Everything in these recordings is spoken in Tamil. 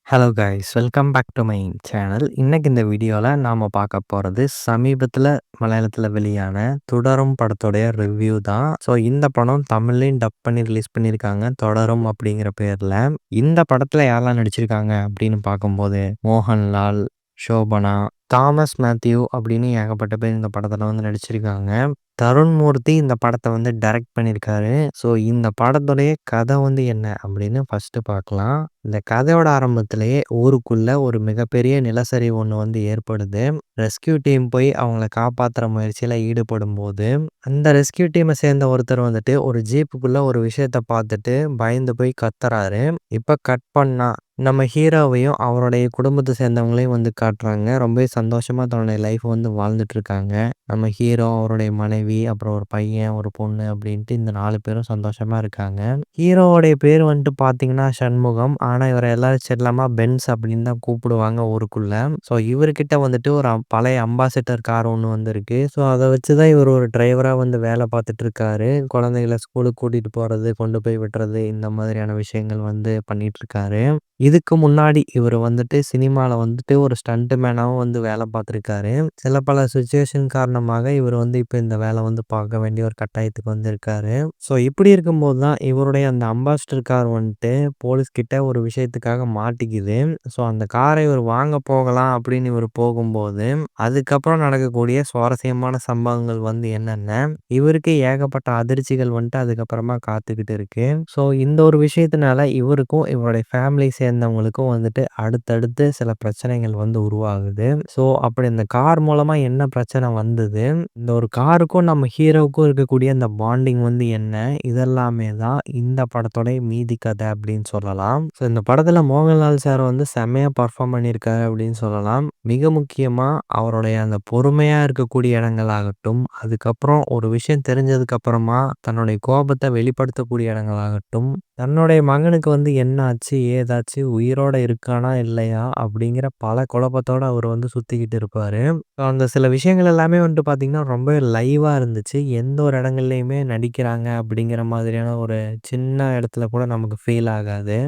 Hello guys, welcome back to my channel. இன்னைக்கு இந்த வீடியோல நாம பார்க்க போறது சமீபத்துல மலையாளத்துல வெளியான தொடரும் படத்தோடைய ரிவ்யூ தான். ஸோ இந்த படம் தமிழ்லயும் டப் பண்ணி ரிலீஸ் பண்ணியிருக்காங்க, தொடரும் அப்படிங்கிற பேர்ல. இந்த படத்துல யாரெல்லாம் நடிச்சிருக்காங்க அப்படின்னு பார்க்கும்போது மோகன்லால், சோபனா, தாமஸ் மேத்யூ அப்படின்னு ஏகப்பட்ட பேர் இந்த படத்துல வந்து நடிச்சிருக்காங்க. தருண் மூர்த்தி இந்த படத்தை வந்து டைரக்ட் பண்ணியிருக்காரு. ஸோ இந்த படத்துடைய கதை வந்து என்ன அப்படின்னு ஃபர்ஸ்ட் பார்க்கலாம். இந்த கதையோட ஆரம்பத்திலேயே ஊருக்குள்ள ஒரு மிகப்பெரிய நிலச்சரிவு ஒன்று வந்து ஏற்படுது. ரெஸ்கியூ டீம் போய் அவங்கள காப்பாத்துற முயற்சியில ஈடுபடும் போது அந்த ரெஸ்கியூ டீமை சேர்ந்த ஒருத்தர் வந்துட்டு ஒரு ஜீப்புக்குள்ள ஒரு விஷயத்த பார்த்துட்டு பயந்து போய் கத்துறாரு. இப்ப கட் பண்ணா நம்ம ஹீரோவையும் அவருடைய குடும்பத்தை சேர்ந்தவங்களையும் வந்து காட்டுறாங்க. ரொம்பவே சந்தோஷமா தன்னுடைய லைஃப் வந்து வாழ்ந்துட்டு இருக்காங்க. நம்ம ஹீரோ, அவருடைய மனைவி, அப்புறம் ஒரு பையன், ஒரு பொண்ணு அப்படின்ட்டு இந்த 4 பேரும் சந்தோஷமா இருக்காங்க. ஹீரோவோடைய பேர் வந்துட்டு பார்த்தீங்கன்னா சண்முகம். ஆனா இவரை எல்லாரும் செல்லமா பென்ஸ் அப்படின்னு தான் கூப்பிடுவாங்க ஊருக்குள்ள. ஸோ இவர்கிட்ட வந்துட்டு ஒரு பழைய அம்பாசிடர் கார் ஒன்று வந்து இருக்கு. ஸோ அதை வச்சு தான் இவர் ஒரு டிரைவரா வந்து வேலை பார்த்துட்டு இருக்காரு. குழந்தைகளை ஸ்கூலுக்கு கூட்டிட்டு போறது, கொண்டு போய் விடுறது, இந்த மாதிரியான விஷயங்கள் வந்து பண்ணிட்டு இருக்காரு. இதுக்கு முன்னாடி இவர் வந்துட்டு சினிமால வந்துட்டு ஒரு ஸ்டண்ட் மேனாவும் வந்து வேலை பார்த்துருக்காரு. சில பல சிச்சுவேஷன் காரணமாக இவர் வந்து இப்போ இந்த வேலை வந்து பார்க்க வேண்டிய ஒரு கட்டாயத்துக்கு வந்து இருக்காரு. ஸோ இப்படி இருக்கும்போது தான் இவருடைய அந்த அம்பாஸ்டர் கார் வந்துட்டு போலீஸ் கிட்ட ஒரு விஷயத்துக்காக மாட்டிக்குது. ஸோ அந்த காரை இவர் வாங்க போகலாம் அப்படின்னு இவர் போகும்போது அதுக்கப்புறம் நடக்கக்கூடிய சுவாரஸ்யமான சம்பவங்கள் வந்து என்னென்ன, இவருக்கு ஏகப்பட்ட அதிர்ச்சிகள் வந்துட்டு அதுக்கப்புறமா காத்துக்கிட்டு இருக்கு. ஸோ இந்த ஒரு விஷயத்தினால இவருக்கும் இவருடைய ஃபேமிலி சேர்ந்தவங்களுக்கும் வந்துட்டு அடுத்தடுத்து சில பிரச்சனைகள் வந்து உருவாகுது. ஸோ அப்படி இந்த கார் மூலமா என்ன பிரச்சனை வந்தது, இந்த ஒரு காருக்கும் நம்ம ஹீரோவுக்கும் இருக்கக்கூடிய அந்த பாண்டிங் வந்து என்ன, இதெல்லாமே தான் இந்த படத்தோடைய மீதி கதை அப்படின்னு சொல்லலாம். ஸோ இந்த படத்துல மோகன்லால் சார் வந்து செம்மையா பர்ஃபார்ம் பண்ணியிருக்காரு அப்படின்னு சொல்லலாம். மிக முக்கியமா அவருடைய அந்த பொறுமையா இருக்கக்கூடிய இடங்களாகட்டும், அதுக்கப்புறம் ஒரு விஷயம் தெரிஞ்சதுக்கு அப்புறமா தன்னுடைய கோபத்தை வெளிப்படுத்தக்கூடிய இடங்களாகட்டும், தன்னுடைய மகனுக்கு வந்து என்ன ஆச்சு, ஏதாச்சு, உயிரோட இருக்கானா இல்லையா அப்படிங்கிற பல குழப்பத்தோட அவர் வந்து சுத்திக்கிட்டு இருப்பாரு. அந்த சில விஷயங்கள் எல்லாமே வந்துட்டு பார்த்தீங்கன்னா, ரொம்ப லைவா இருந்துச்சு. எந்த ஒரு இடங்கள்லயுமே நடிக்கிறாங்க அப்படிங்கிற மாதிரியான ஒரு சின்ன இடத்துல கூட நமக்கு ஃபீல் ஆகாது.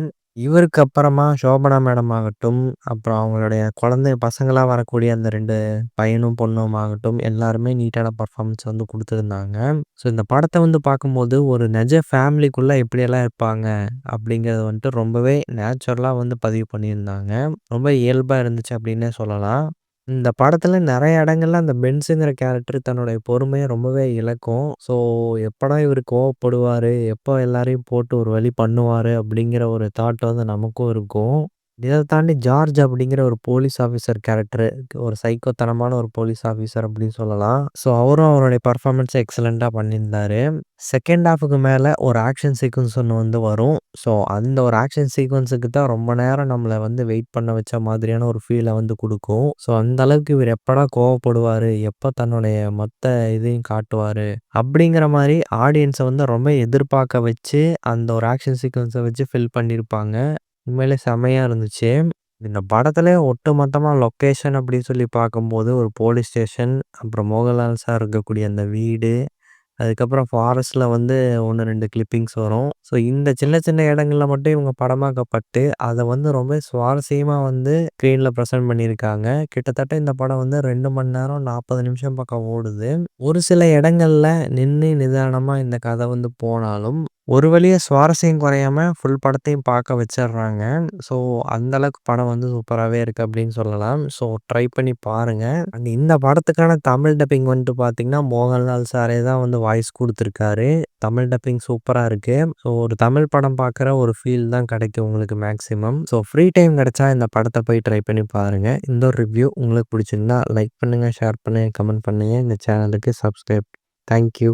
இவருக்கு அப்புறமா சோபனா மேடம் ஆகட்டும், அப்புறம் அவங்களுடைய குழந்தை பசங்களா வரக்கூடிய அந்த 2 பையனும் பொண்ணும் ஆகட்டும், எல்லாருமே நீட்டான பெர்ஃபார்மன்ஸ் வந்து குடுத்துருந்தாங்க. ஸோ இந்த படத்த வந்து பார்க்கும்போது ஒரு நிஜ ஃபேமிலிக்குள்ள எப்படியெல்லாம் இருப்பாங்க அப்படிங்கிறது வந்துட்டு ரொம்பவே நேச்சுரலா வந்து பதிவு பண்ணியிருந்தாங்க. ரொம்ப இயல்பா இருந்துச்சு அப்படின்னே சொல்லலாம். இந்த படத்துல நெறைய இடங்கள்ல அந்த பென்ஸுங்கிற கேரக்டர் தன்னுடைய பொறுமைய ரொம்பவே இழக்கும். ஸோ எப்படா இவரு கோவப்படுவாரு, எப்போ எல்லாரையும் போட்டு ஒரு வழி பண்ணுவாரு அப்படிங்கிற ஒரு தாட் வந்து நமக்கும் இருக்கும். இத தாண்டி ஜார்ஜ் அப்படிங்கிற ஒரு போலீஸ் ஆஃபீசர் கேரக்டரு, ஒரு சைக்கோத்தனமான ஒரு போலீஸ் ஆஃபீசர் அப்படின்னு சொல்லலாம். ஸோ அவரும் அவருடைய பெர்ஃபார்மன்ஸ எக்ஸலென்ட்டா பண்ணியிருந்தாரு. செகண்ட் ஹாஃப்க்கு மேல ஒரு ஆக்ஷன் சீக்வென்ஸ் ஒண்ணு வந்து வரும். ஸோ அந்த ஒரு ஆக்ஷன் சீக்வென்ஸுக்கு தான் ரொம்ப நேரம் நம்மள வந்து வெயிட் பண்ண வச்ச மாதிரியான ஒரு ஃபீல வந்து குடுக்கும். ஸோ அந்த அளவுக்கு இவரு எப்படா கோவப்படுவாரு, எப்ப தன்னுடைய மொத்த இதையும் காட்டுவாரு, அப்படிங்கிற மாரி ஆடியன்ஸ வந்து ரொம்ப எதிர்பார்க்க வச்சு, அந்த ஒரு ஆக்ஷன் சீக்வென்ஸ வச்சு ஃபில் பண்ணியிருப்பாங்க. உண்மையிலே செம்மையா இருந்துச்சு. இந்த படத்திலே ஒட்டுமொத்தமா லொக்கேஷன் அப்படின்னு சொல்லி பார்க்கும்போது, ஒரு போலீஸ் ஸ்டேஷன், அப்புறம் மோகன்லால் சார் இருக்கக்கூடிய அந்த வீடு, அதுக்கப்புறம் ஃபாரஸ்ட்ல வந்து 1, 2 கிளிப்பிங்ஸ் வரும். ஸோ இந்த சின்ன சின்ன இடங்கள்ல மட்டும் இவங்க படமாக்கப்பட்டு, அத வந்து ரொம்ப சுவாரஸ்யமா வந்து ஸ்க்ரீன்ல பிரசன்ட் பண்ணியிருக்காங்க. கிட்டத்தட்ட இந்த படம் வந்து 2 மணி நேரம் 40 நிமிஷம் பக்கம் ஓடுது. ஒரு சில இடங்கள்ல நின்னு நிதானமா இந்த கதை வந்து போனாலும், ஒரு வழியா சுவாரஸ்யம் குறையாம ஃபுல் படத்தையும் பார்க்க வச்சர்றாங்க. ஸோ அந்த அளவுக்கு படம் வந்து சூப்பராவே இருக்கு அப்படின்னு சொல்லலாம். ஸோ ட்ரை பண்ணி பாருங்க. அண்ட் இந்த படத்துக்கான தமிழ் டப்பிங் வந்துட்டு பார்த்தீங்கன்னா, மோகன்லால் சாரே தான் வந்து வாய்ஸ் குடுத்துருக்காரு. தமிழ் டப்பிங் சூப்பரா இருக்கு. ஸோ ஒரு தமிழ் படம் பார்க்குற ஒரு ஃபீல் தான் கிடைக்கும் உங்களுக்கு மேக்ஸிமம். ஸோ ஃப்ரீ டைம் கிடைச்சா இந்த படத்த போய் ட்ரை பண்ணி பாருங்க. இந்த ஒரு ரிவ்யூ உங்களுக்கு பிடிச்சிருந்தா லைக் பண்ணுங்க, ஷேர் பண்ணுங்க, கமெண்ட் பண்ணுங்க. இந்த சேனலுக்கு சப்ஸ்கிரைப். Thank you.